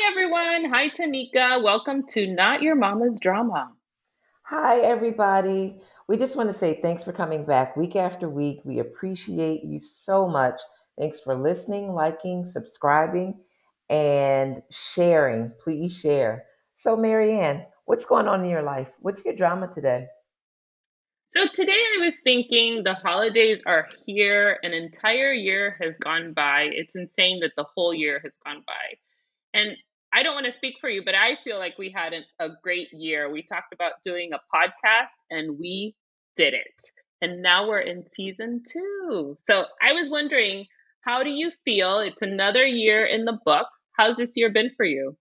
Hi, everyone. Hi, Tanika. Welcome to Not Your Mama's Drama. Hi, everybody. We just want to say thanks for coming back week after week. We appreciate you so much. Thanks for listening, liking, subscribing, and sharing. Please share. So, Marianne, what's going on in your life? What's your drama today? So, today I was thinking the holidays are here. An entire year has gone by. It's insane that the whole year has gone by. And I don't want to speak for you, but I feel like we had a great year. We talked about doing a podcast and we did it. And now we're in season two. So, I was wondering, how do you feel? It's another year in the book. How's this year been for you?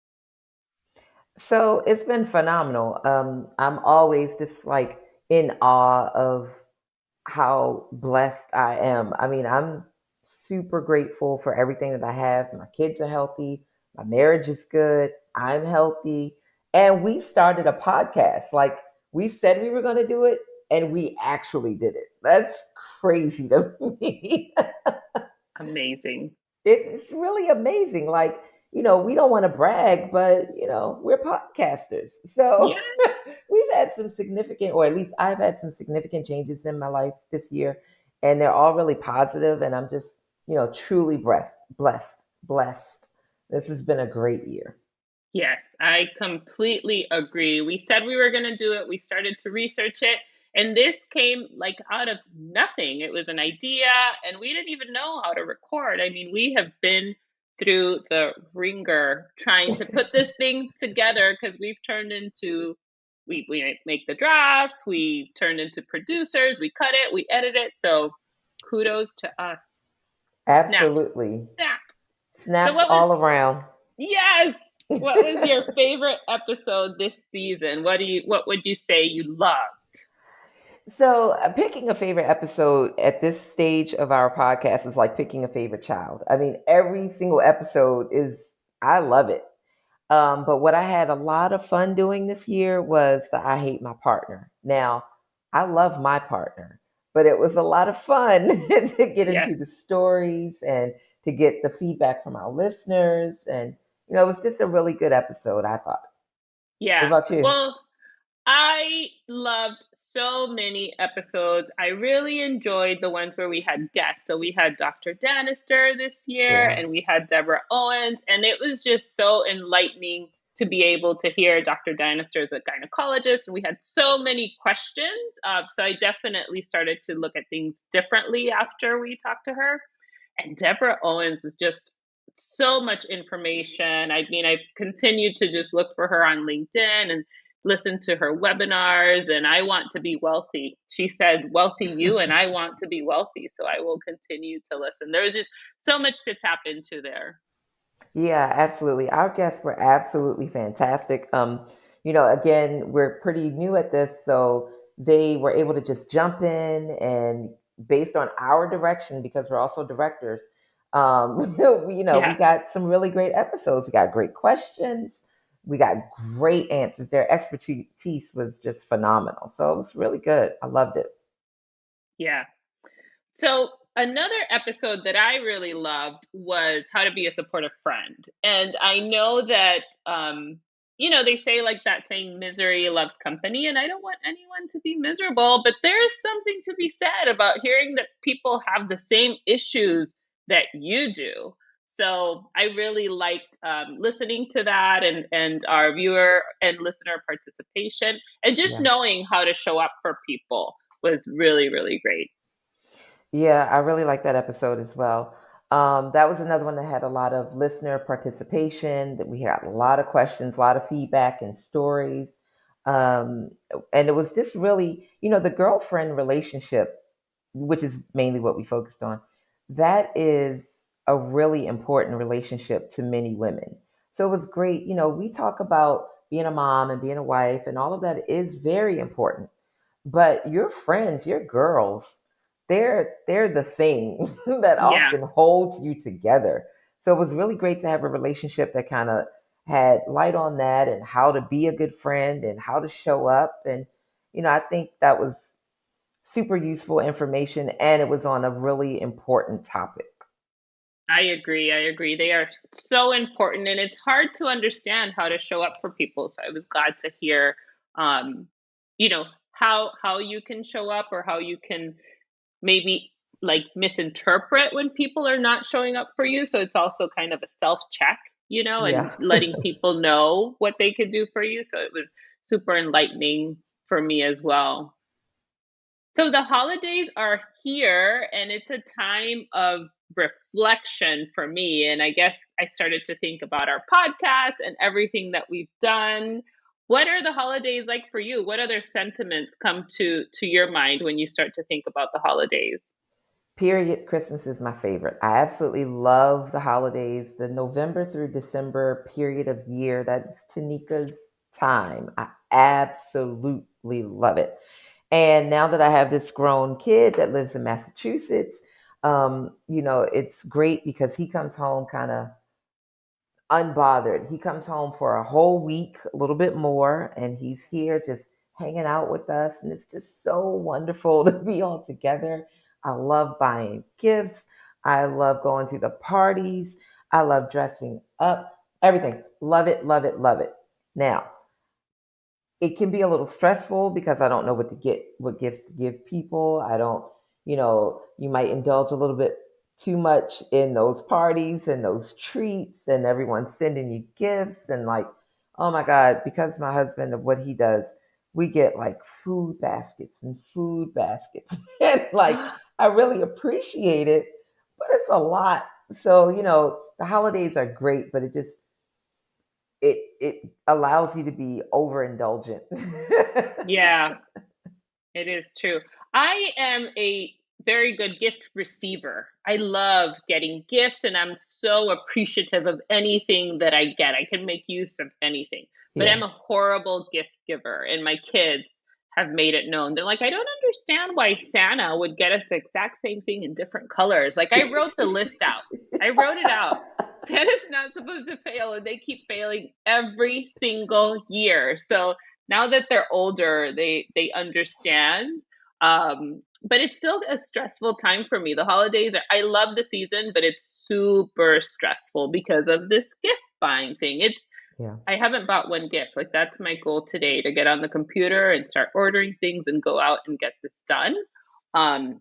So, it's been phenomenal. I'm always just like in awe of how blessed I am. I mean, I'm super grateful for everything that I have. My kids are healthy, my marriage is good, I'm healthy. And we started a podcast. Like we said we were going to do it, and we actually did it. That's crazy to me. Amazing. It's really amazing. Like, we don't want to brag, but, we're podcasters. So Yeah. we've had some significant, or at least I've had some significant changes in my life this year, and they're all really positive, and I'm just, truly blessed. This has been a great year. Yes, I completely agree. We said we were going to do it. We started to research it, and this came like out of nothing. It was an idea, and we didn't even know how to record. I mean, we have been through the ringer trying to put this thing together because we've turned into we make the drafts, we turned into producers, we cut it, we edit it. So kudos to us. Snaps. Absolutely. Snaps. So Snaps what was all around. Yes. What was your favorite episode this season? What would you say you loved? So, picking a favorite episode at this stage of our podcast is like picking a favorite child. I mean, every single episode I love it. But what I had a lot of fun doing this year was the I Hate My Partner. Now, I love my partner, but it was a lot of fun to get Yes. into the stories and to get the feedback from our listeners. And, it was just a really good episode, I thought. What Yeah. about you? Well, I loved so many episodes. I really enjoyed the ones where we had guests. So we had Dr. Danister this year Yeah. and we had Deborah Owens, and it was just so enlightening to be able to hear Dr. Danister as a gynecologist. And we had so many questions. So I definitely started to look at things differently after we talked to her. And Deborah Owens was just so much information. I mean, I've continued to just look for her on LinkedIn and listen to her webinars. And I want to be wealthy. She said, wealthy you, and I want to be wealthy. So I will continue to listen. There was just so much to tap into there. Yeah, absolutely. Our guests were absolutely fantastic. Again, we're pretty new at this, so they were able to just jump in and based on our direction, because we're also directors, we Yeah. got some really great episodes. We got great questions. We got great answers. Their expertise was just phenomenal. So it was really good. I loved it. Yeah. So another episode that I really loved was How to Be a Supportive Friend. And I know that they say like that saying misery loves company, and I don't want anyone to be miserable, but there's something to be said about hearing that people have the same issues that you do. So I really liked listening to that and our viewer and listener participation and just Yeah. knowing how to show up for people was really, really great. Yeah, I really like that episode as well. That was another one that had a lot of listener participation. That we had a lot of questions, a lot of feedback and stories, um, and it was just really, the girlfriend relationship, which is mainly what we focused on. That is a really important relationship to many women. So it was great. We talk about being a mom and being a wife, and all of that is very important. But your friends, your girls, they're the thing that Yeah. often holds you together. So it was really great to have a relationship that kind of had light on that and how to be a good friend and how to show up. And I think that was super useful information, and it was on a really important topic. I agree. I agree. They are so important, and it's hard to understand how to show up for people. So I was glad to hear, um, how you can show up, or how you can maybe like misinterpret when people are not showing up for you. So it's also kind of a self check, and Yeah. letting people know what they could do for you. So it was super enlightening for me as well. So the holidays are here, and it's a time of reflection for me. And I guess I started to think about our podcast and everything that we've done. What are the holidays like for you? What other sentiments come to your mind when you start to think about the holidays? Period. Christmas is my favorite. I absolutely love the holidays, the November through December period of year. That's Tanika's time. I absolutely love it. And now that I have this grown kid that lives in Massachusetts, it's great because he comes home kind of unbothered. He comes home for a whole week, a little bit more, and he's here just hanging out with us. And it's just so wonderful to be all together. I love buying gifts. I love going to the parties. I love dressing up. Everything. Love it, love it, love it. Now, it can be a little stressful because I don't know what gifts to give people. I don't, you might indulge a little bit too much in those parties and those treats, and everyone's sending you gifts. And like, oh my God, because my husband, of what he does, we get like food baskets and food baskets. And like, I really appreciate it, but it's a lot. So, the holidays are great, but it allows you to be overindulgent. Yeah, it is true. I am a very good gift receiver. I love getting gifts, and I'm so appreciative of anything that I get. I can make use of anything. But Yeah. I'm a horrible gift giver, and my kids have made it known. They're like, I don't understand why Santa would get us the exact same thing in different colors. Like, I wrote the list out, I wrote it out. Santa's not supposed to fail, and they keep failing every single year. So now that they're older, they understand. But it's still a stressful time for me. The holidays are, I love the season, but it's super stressful because of this gift buying thing. Yeah. I haven't bought one gift. Like, that's my goal today, to get on the computer and start ordering things and go out and get this done. Um,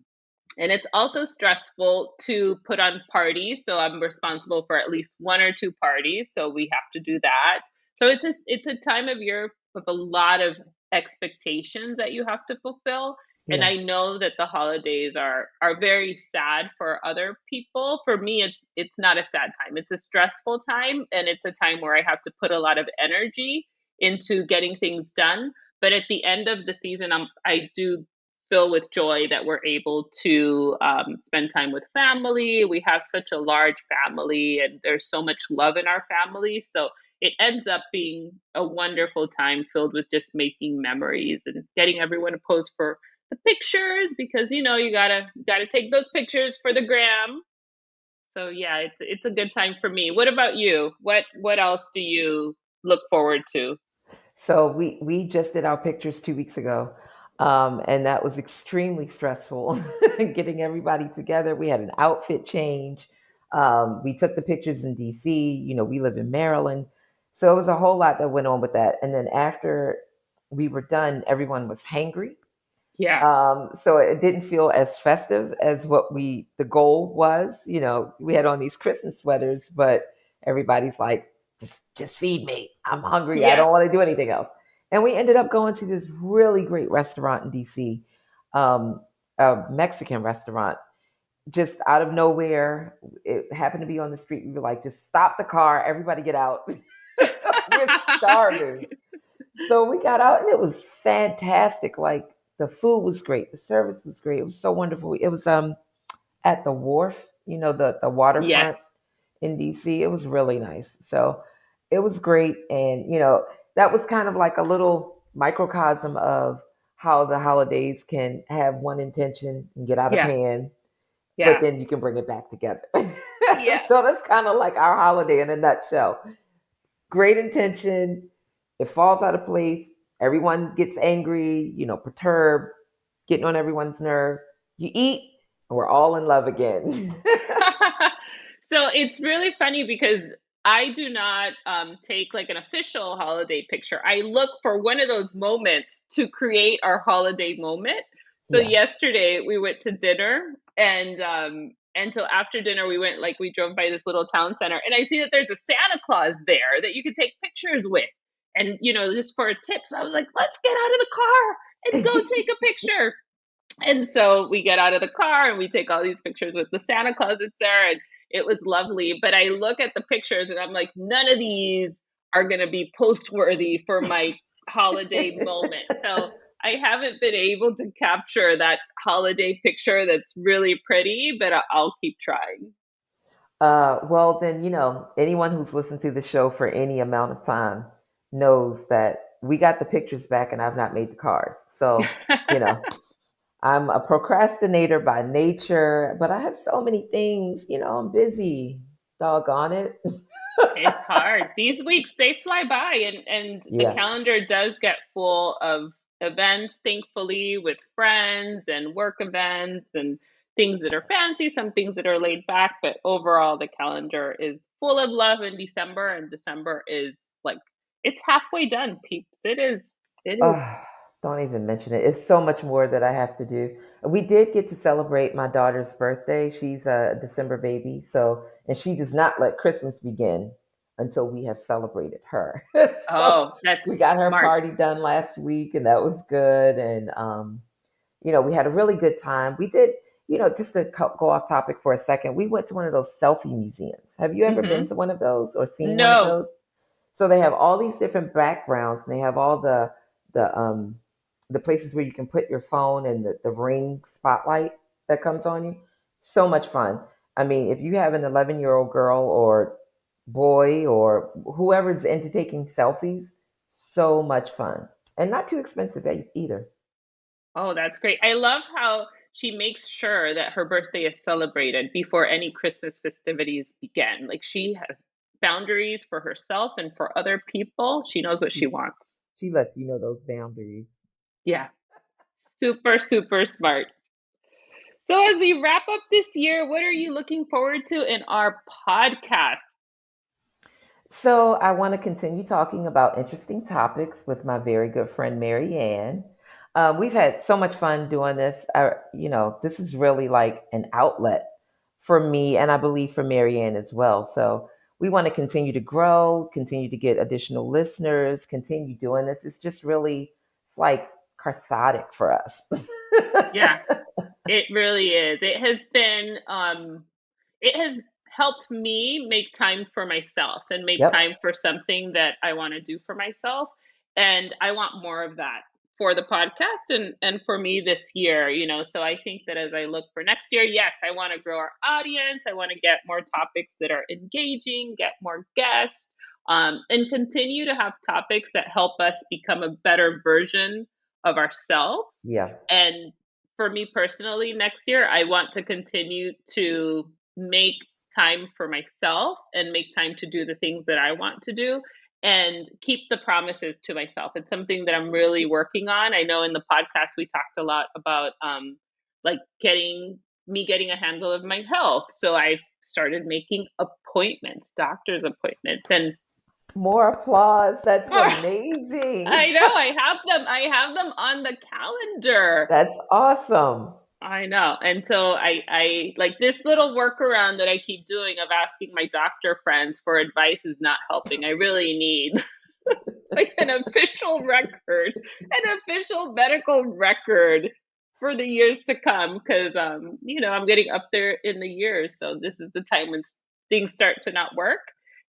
and it's also stressful to put on parties. So I'm responsible for at least one or two parties. So we have to do that. So it's a time of year with a lot of expectations that you have to fulfill. And Yeah. I know that the holidays are very sad for other people. For me, it's not a sad time. It's a stressful time, and it's a time where I have to put a lot of energy into getting things done. But at the end of the season, I do fill with joy that we're able to spend time with family. We have such a large family, and there's so much love in our family. So it ends up being a wonderful time filled with just making memories and getting everyone to pose for the pictures, because you gotta take those pictures for the gram. So yeah, it's a good time for me. What about you? What else do you look forward to? So we just did our pictures 2 weeks ago, and that was extremely stressful. Getting everybody together, we had an outfit change. We took the pictures in DC. We live in Maryland, so it was a whole lot that went on with that. And then after we were done, everyone was hangry. Yeah. So it didn't feel as festive as what the goal was. We had on these Christmas sweaters, but everybody's like, just feed me. I'm hungry. I Yeah. don't want to do anything else. And we ended up going to this really great restaurant in DC, um, a Mexican restaurant, just out of nowhere. It happened to be on the street. We were like, just stop the car. Everybody get out. We're starving. So we got out and it was fantastic. Like the food was great, the service was great. It was so wonderful. It was at the wharf, the Yes. waterfront in DC. It was really nice. So it was great, and that was kind of like a little microcosm of how the holidays can have one intention and get out of Yeah. hand, but Yeah. then you can bring it back together. Yeah. So that's kind of like our holiday in a nutshell. Great intention, it falls out of place. Everyone gets angry, perturbed, getting on everyone's nerves. You eat, and we're all in love again. So it's really funny because I do not take like an official holiday picture. I look for one of those moments to create our holiday moment. So Yeah. yesterday we went to dinner and so after dinner we drove by this little town center and I see that there's a Santa Claus there that you can take pictures with. And just for a tip, so I was like, let's get out of the car and go take a picture. And so we get out of the car and we take all these pictures with the Santa Claus that's there, and it was lovely. But I look at the pictures and I'm like, none of these are going to be post worthy for my holiday moment. So I haven't been able to capture that holiday picture that's really pretty, but I'll keep trying. Well, then, anyone who's listened to the show for any amount of time knows that we got the pictures back and I've not made the cards. So, you know, I'm a procrastinator by nature, but I have so many things, I'm busy. Doggone it. It's hard. These weeks they fly by and the Yeah. calendar does get full of events, thankfully, with friends and work events and things that are fancy, some things that are laid back, but overall the calendar is full of love in December and December is like it's halfway done, peeps. It is. Oh, don't even mention it. It's so much more that I have to do. We did get to celebrate my daughter's birthday. She's a December baby, and she does not let Christmas begin until we have celebrated her. So Oh, that's we got her smart. party done last week, and that was good. And we had a really good time. We did, just to go off topic for a second. We went to one of those selfie museums. Have you ever been Mhm. to one of those or seen one of No. those? So they have all these different backgrounds, and they have all the places where you can put your phone and the ring spotlight that comes on you. So much fun. I mean, if you have an 11-year-old girl or boy or whoever's into taking selfies, so much fun and not too expensive either. Oh, that's great. I love how she makes sure that her birthday is celebrated before any Christmas festivities begin. Like she has boundaries for herself and for other people. She knows what she She wants. she lets you know those boundaries. Yeah, super, super smart. So, as we wrap up this year, what are you looking forward to in our podcast? So I want to continue talking about interesting topics with my very good friend Mary Ann. We've had so much fun doing this. This is really like an outlet for me, and I believe for Mary Ann as well. So we want to continue to grow, continue to get additional listeners, continue doing this. It's like cathartic for us. Yeah, it really is. It has helped me make time for myself and make Yep. time for something that I want to do for myself. And I want more of that for the podcast and for me this year. So I think that as I look for next year, yes, I want to grow our audience. I want to get more topics that are engaging, get more guests, and continue to have topics that help us become a better version of ourselves. Yeah. And for me personally, next year, I want to continue to make time for myself and make time to do the things that I want to do and keep the promises to myself. It's something that I'm really working on. I know in the podcast we talked a lot about like getting a handle of my health. So I started making appointments, doctor's appointments, and More applause. That's amazing. I know I have them on the calendar. That's awesome. I know. And so I like this little workaround that I keep doing of asking my doctor friends for advice is not helping. I really need like an official record, an official medical record for the years to come because I'm getting up there in the years. So this is the time when things start to not work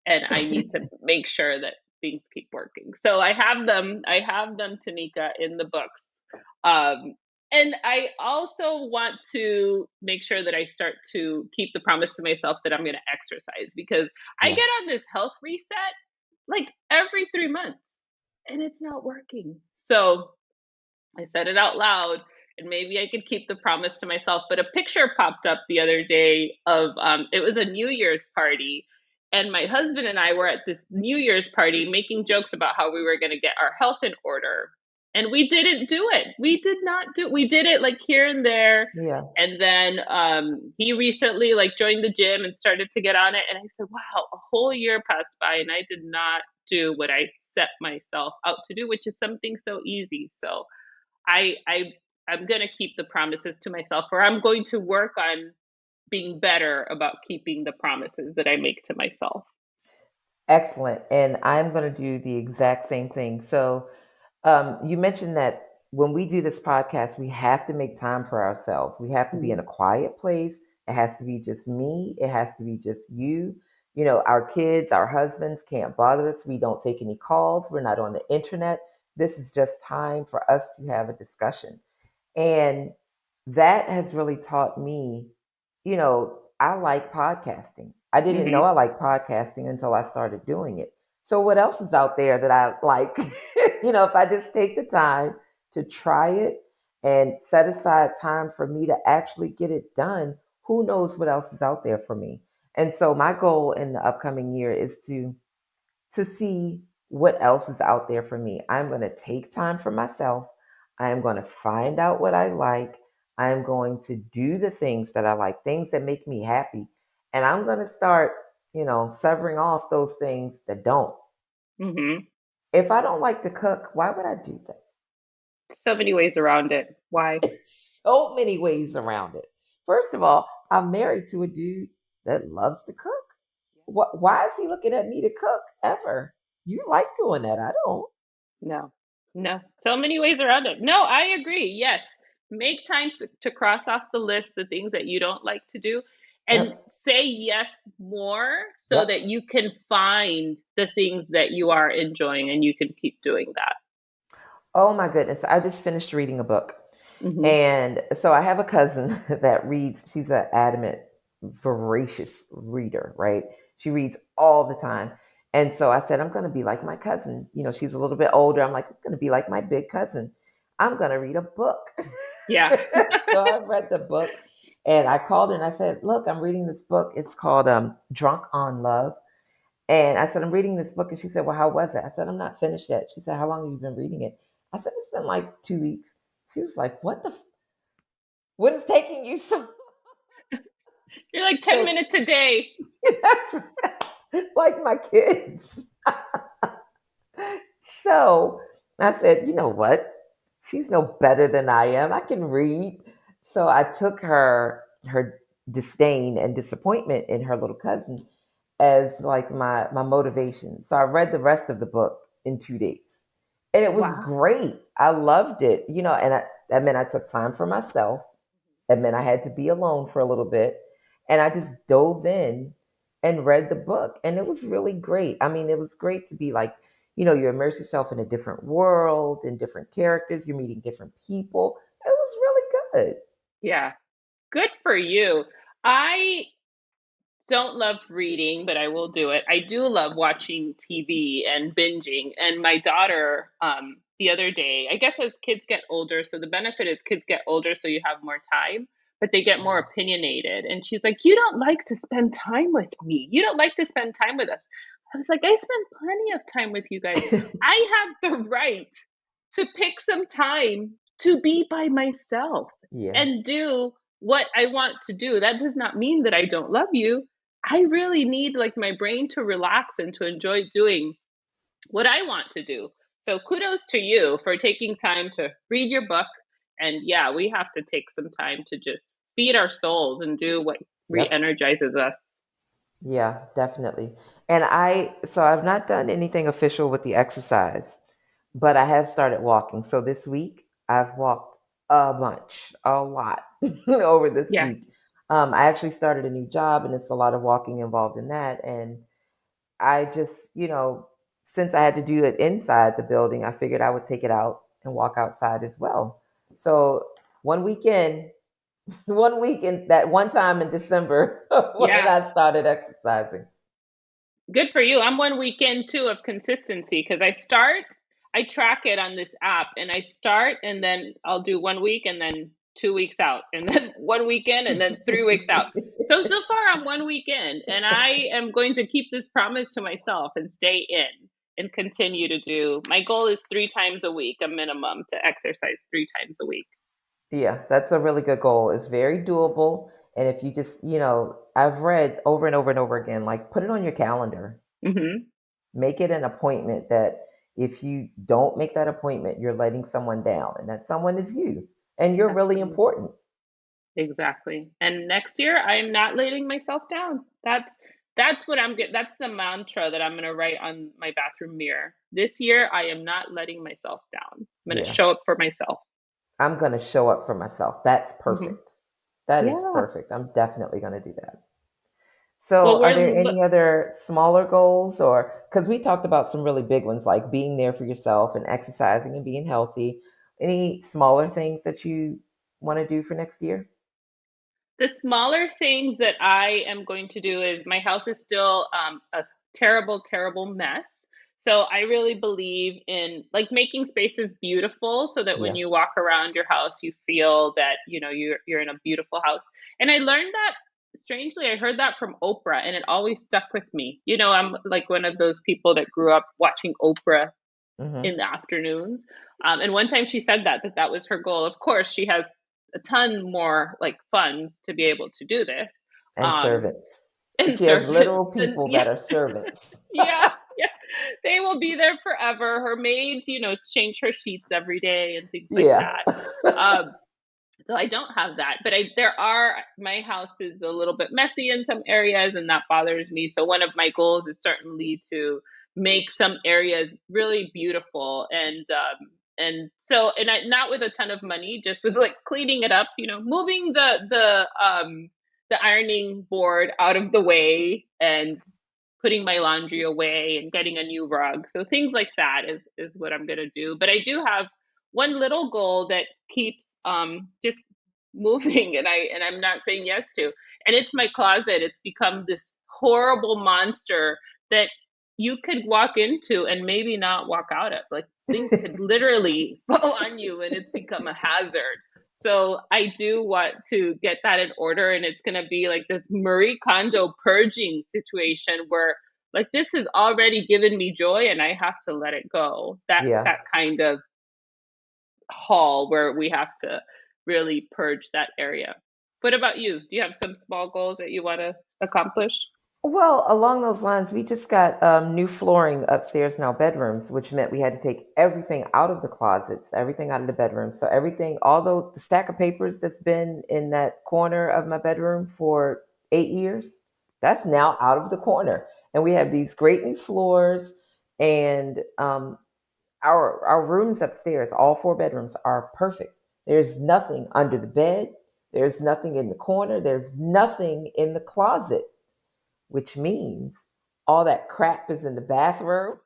and I need to make sure that things keep working. So I have them, Tanika, in the books. Um, and I also want to make sure that I start to keep the promise to myself that I'm going to exercise because I Yeah. get on this health reset like every 3 months and it's not working. So I said it out loud and maybe I could keep the promise to myself. But a picture popped up the other day of it was a New Year's party. And my husband and I were at this New Year's party making jokes about how we were going to get our health in order. and we didn't do it. We did not do we did it like here and there. Yeah. And then he recently like joined the gym and started to get on it, and I said, wow, a whole year passed by and I did not do what I set myself out to do, which is something so easy. So I'm going to keep the promises to myself, or I'm going to work on being better about keeping the promises that I make to myself. Excellent. And I'm going to do the exact same thing. So, you mentioned that when we do this podcast, we have to make time for ourselves. We have to be in a Mhm. quiet place. It has to be just me. It has to be just you. You know, our kids, our husbands can't bother us. We don't take any calls. We're not on the internet. This is just time for us to have a discussion. And that has really taught me, I like podcasting. I didn't know Mhm. I liked podcasting until I started doing it. So what else is out there that I like? If I just take the time to try it and set aside time for me to actually get it done, who knows what else is out there for me? And so my goal in the upcoming year is to see what else is out there for me. I'm going to take time for myself. I am going to find out what I like. I'm going to do the things that I like, things that make me happy. And I'm going to start, severing off those things that don't. Mhm. If I don't like to cook, why would I do that? So many ways around it. Why? So many ways around it. First of all, I'm married to a dude that loves to cook. Why is he looking at me to cook ever? You like doing that. I don't. No. No. So many ways around it. No, I agree. Yes. Make time to cross off the list the things that you don't like to do, and Yep. say yes more so Yep. that you can find the things that you are enjoying and you can keep doing that. Oh my goodness. I just finished reading a book. Mhm. And so I have a cousin that reads, she's an adamant, voracious reader, right? She reads all the time. And so I said, I'm going to be like my cousin. She's a little bit older. I'm like, I'm going to be like my big cousin. I'm going to read a book. Yeah. So I read the book and I called her and I said, look, I'm reading this book. It's called Drunk on Love. And I said, I'm reading this book. And she said, well, how was it? I said, I'm not finished yet. She said, how long have you been reading it? I said, it's been like 2 weeks. She was like, what is taking you so? You're like 10 So minutes a day. that's right. Like my kids. So I said, you know what? She's no better than I am. I can read. So I took her disdain and disappointment in her little cousin as like my motivation. So I read the rest of the book in 2 days. And it was Wow. great. I loved it. And that meant I took time for myself. That meant I had to be alone for a little bit. And I just dove in and read the book. And it was really great. I mean, it was great to be like, you immerse yourself in a different world and different characters. You're meeting different people. It was really good. Yeah. Good for you. I don't love reading, but I will do it. I do love watching TV and binging. And my daughter, the other day, I guess as kids get older, so the benefit is kids get older, so you have more time, but they get more opinionated. And she's like, you don't like to spend time with me. You don't like to spend time with us. I was like, I spend plenty of time with you guys. I have the right to pick some time to be by myself Yeah. and do what I want to do. That does not mean that I don't love you. I really need like my brain to relax and to enjoy doing what I want to do. So kudos to you for taking time to read your book. And yeah, we have to take some time to just feed our souls and do what Yep. re-energizes us. Yeah, definitely. And so I've not done anything official with the exercise, but I have started walking. So this week I've walked a bunch, a lot over this Yeah. week. I actually started a new job and it's a lot of walking involved in that. And I just, since I had to do it inside the building, I figured I would take it out and walk outside as well. So one weekend, one week in that one time in December when Yeah. I started exercising. Good for you. I'm one weekend too of consistency because I track it on this app and I start and then I'll do 1 week and then 2 weeks out and then one weekend and then 3 weeks out. So far I'm one weekend and I am going to keep this promise to myself and stay in. and continue to do. My goal is 3 times a week, a minimum, to exercise 3 times a week. Yeah, that's a really good goal. It's very doable. And if you just, I've read over and over and over again, like put it on your calendar. Hmm. Make it an appointment that if you don't make that appointment, you're letting someone down, and that someone is you, and you're really Absolutely. important. Exactly. And next year, I am not letting myself down. That's what I'm get. That's the mantra that I'm going to write on my bathroom mirror. This year, I am not letting myself down. I'm going to Yeah, show up for myself. I'm going to show up for myself. That's Hmm. perfect. That is Yeah. perfect. I'm definitely going to do that. So, Well, are there any other smaller goals, or because we talked about some really big ones like being there for yourself and exercising and being healthy? Any smaller things that you want to do for next year? the smaller things that I am going to do is my house is still a terrible, terrible mess. So I really believe in like making spaces beautiful so that when Yeah. you walk around your house, you feel that, you're in a beautiful house. And I learned that strangely, I heard that from Oprah and it always stuck with me. I'm like one of those people that grew up watching Oprah Hmm. in the afternoons. And one time she said that was her goal. Of course, she has a ton more like funds to be able to do this. And Um, servants. and She has servants, little and people yeah, that are servants. yeah, yeah, they will be there forever. Her maids, change her sheets every day and things like Yeah. that. Um, so I don't have that, but my house is a little bit messy in some areas and that bothers me. So one of my goals is certainly to make some areas really beautiful not with a ton of money, just with like cleaning it up, moving the ironing board out of the way and putting my laundry away and getting a new rug. So things like that is what I'm gonna do. But I do have one little goal that keeps just moving and I'm not saying yes to. And it's my closet. It's become this horrible monster that you could walk into and maybe not walk out of. Like things could literally fall on you and it's become a hazard. So I do want to get that in order, and it's going to be like this Marie Kondo purging situation where like this has already given me joy and I have to let it go. That Yeah. kind of haul where we have to really purge that area. What about you? Do you have some small goals that you want to accomplish? Well, along those lines, we just got new flooring upstairs in our bedrooms, which meant we had to take everything out of the closets, everything out of the bedroom. So everything, although the stack of papers that's been in that corner of my bedroom for 8 years, that's now out of the corner. And we have these great new floors, and our rooms upstairs, all four bedrooms, are perfect. There's nothing under the bed. There's nothing in the corner. There's nothing in the closet, which means all that crap is in the bathroom,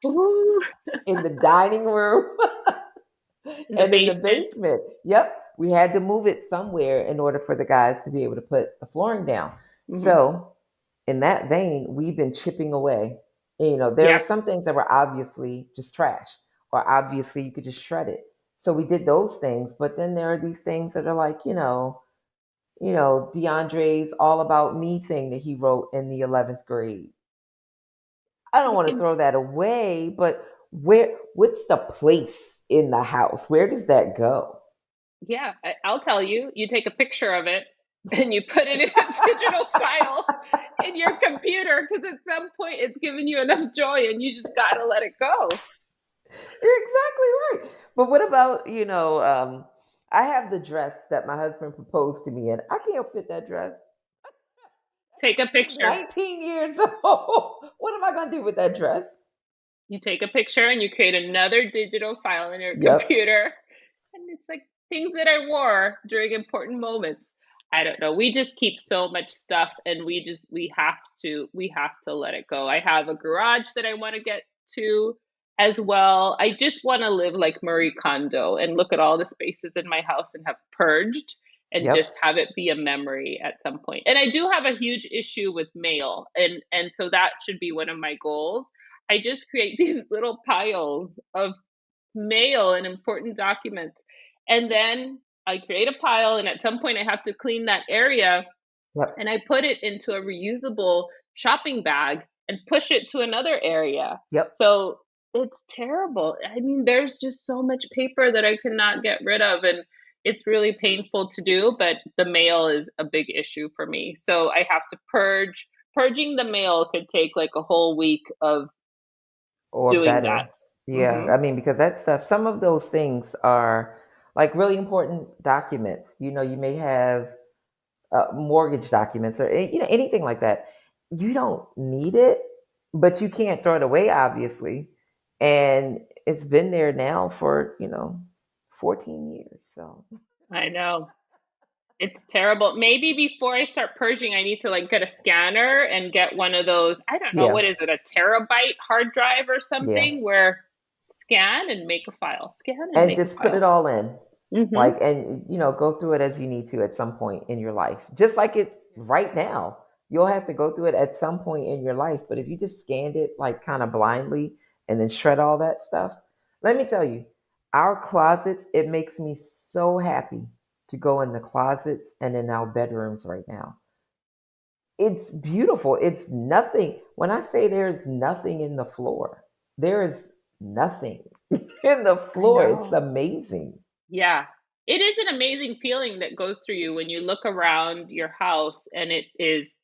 Ooh, in the dining room, in the and in the basement. basement. Yep, we had to move it somewhere in order for the guys to be able to put the flooring down. Hmm. So, in that vein, we've been chipping away. There were Yep. some things that were obviously just trash, or obviously you could just shred it. So we did those things, but then there are these things that are like, DeAndre's All About Me thing that he wrote in the 11th grade. I don't You want to can, throw that away, but what's the place in the house? Where does that go? yeah, I'll tell you. You take a picture of it and you put it in a digital file in your computer because at some point it's given you enough joy and you just got to let it go. You're exactly right. But what about, I have the dress that my husband proposed to me in. I can't fit that dress. Take a It's picture. 19 years old. What am I going to do with that dress? You take a picture and you create another digital file in your Yep. computer. And it's like things that I wore during important moments. I don't know. We just keep so much stuff and we have to let it go. I have a garage that I want to get to as well. I just want to live like Marie Kondo and look at all the spaces in my house and have purged and just Yep. have it be a memory at some point. And I do have a huge issue with mail and so that should be one of my goals. I just create these little piles of mail and important documents. And then I create a pile, and at some point, I have to clean that area. Yep. And I put it into a reusable shopping bag. and push it to another area. Yep. So it's terrible. I mean, there's just so much paper that I cannot get rid of, and it's really painful to do, but the mail is a big issue for me. So I have to purge. Purging the mail could take like a whole week of Or doing that. better. Yeah, Hmm. I mean, because that stuff, some of those things are like really important documents. You may have mortgage documents or anything like that. You don't need it, but you can't throw it away, obviously. And it's been there now for 14 years. So I know. It's terrible. Maybe before I start purging, I need to like get a scanner and get one of those, I don't know, yeah, what is it, a terabyte hard drive or yeah, something where scan and make a file, scan and and make a just put it file. all in, Hmm. like, and go through it as you need to at some point in your life, just like it right now. You'll have to go through it at some point in your life, but if you just scanned it like kind of blindly and then shred all that stuff, let me tell you, our closets, it makes me so happy to go in the closets and in our bedrooms right now. It's beautiful. It's nothing. When I say there's nothing in the floor, there is nothing in the I floor. It's know. amazing. Yeah. It is an amazing feeling that goes through you when you look around your house and it is,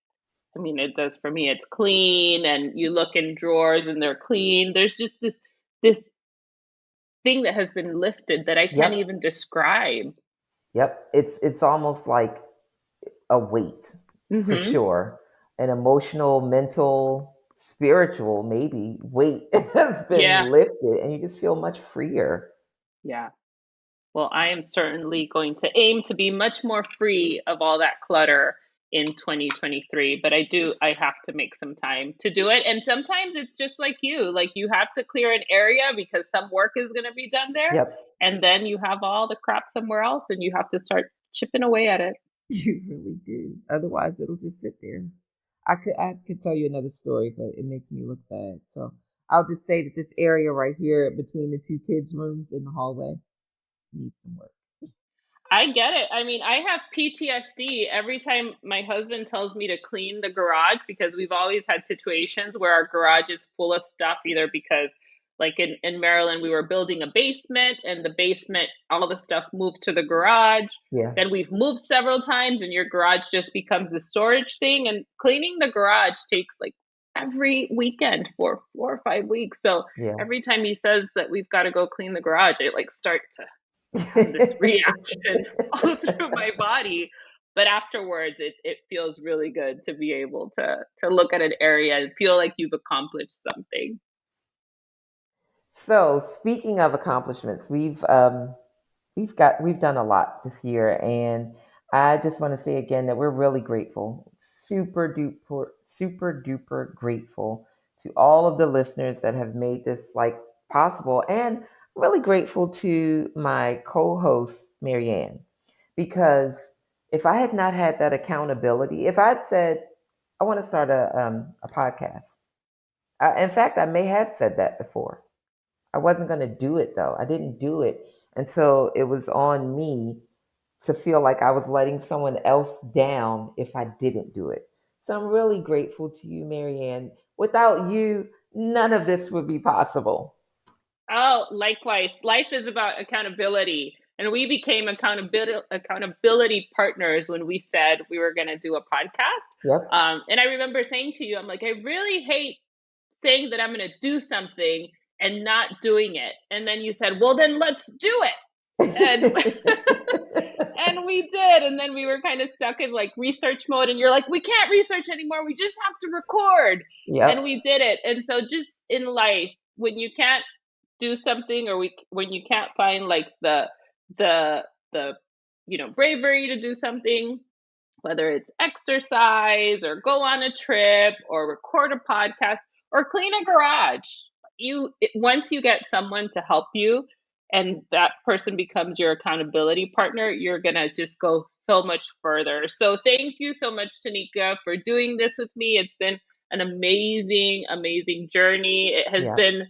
I mean, it does for me. It's clean and you look in drawers and they're clean. There's just this thing that has been lifted that I can't Yep. even describe. Yep. It's almost like a weight for Hmm. sure. An emotional, mental, spiritual, maybe weight has been Yeah. lifted and you just feel much freer. Yeah. Well, I am certainly going to aim to be much more free of all that clutter in 2023, but I have to make some time to do it. And sometimes it's just like you have to clear an area because some work is going to be done there. Yep. And then you have all the crap somewhere else and you have to start chipping away at it. You really do. Otherwise, it'll just sit there. I could tell you another story, but it makes me look bad. So I'll just say that this area right here between the two kids' rooms in the hallway needs some work. I get it. I mean, I have PTSD every time my husband tells me to clean the garage because we've always had situations where our garage is full of stuff, either because, like in Maryland, we were building a basement and the basement, all the stuff moved to the garage. Yeah, Then we've moved several times and your garage just becomes a storage thing. And cleaning the garage takes like every weekend for 4 or 5 weeks. So yeah. every time he says that we've got to go clean the garage, I like start to have this reaction all through my body. But afterwards, it feels really good to be able to look at an area and feel like you've accomplished something. So speaking of accomplishments, we've done a lot this year, and I just want to say again that we're really grateful, super duper grateful to all of the listeners that have made this like possible, and really grateful to my co-host Marianne, because if I had not had that accountability, if I'd said I want to start a podcast, in fact, I may have said that before. I wasn't going to do it though. I didn't do it until it was on me to feel like I was letting someone else down if I didn't do it. So I'm really grateful to you, Marianne. Without you, none of this would be possible. Oh, likewise. Life is about accountability. And we became accountability partners when we said we were going to do a podcast. Yep. And I remember saying to you, I'm like, I really hate saying that I'm going to do something and not doing it. And then you said, well, then let's do it. And and we did. And then we were kind of stuck in like research mode. And you're like, we can't research anymore. We just have to record. And Yep. we did it. And so just in life, when you can't do something or when you can't find like the bravery to do something, whether it's exercise or go on a trip or record a podcast or clean a garage, once you get someone to help you and that person becomes your accountability partner, you're going to just go so much further. So thank you so much, Tanika, for doing this with me. It's been an amazing journey. It has Yep. been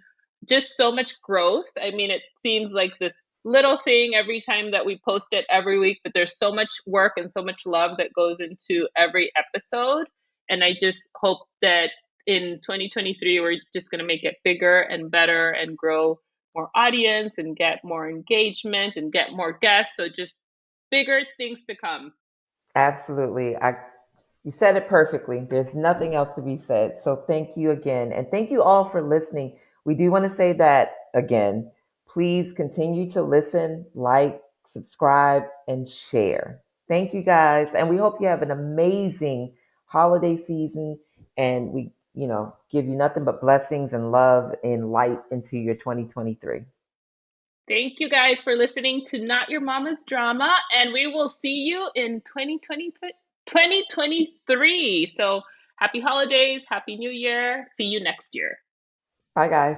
just so much growth. I mean, it seems like this little thing every time that we post it every week, but there's so much work and so much love that goes into every episode. And I just hope that in 2023, we're just going to make it bigger and better and grow more audience and get more engagement and get more guests. So just bigger things to come. Absolutely. You said it perfectly. There's nothing else to be said. So thank you again. And thank you all for listening. We do want to say that again. Please continue to listen, like, subscribe, and share. Thank you guys. And we hope you have an amazing holiday season. And we, give you nothing but blessings and love and light into your 2023. Thank you guys for listening to Not Your Mama's Drama, and we will see you in 2023. So happy holidays, happy new year. See you next year. Bye, guys.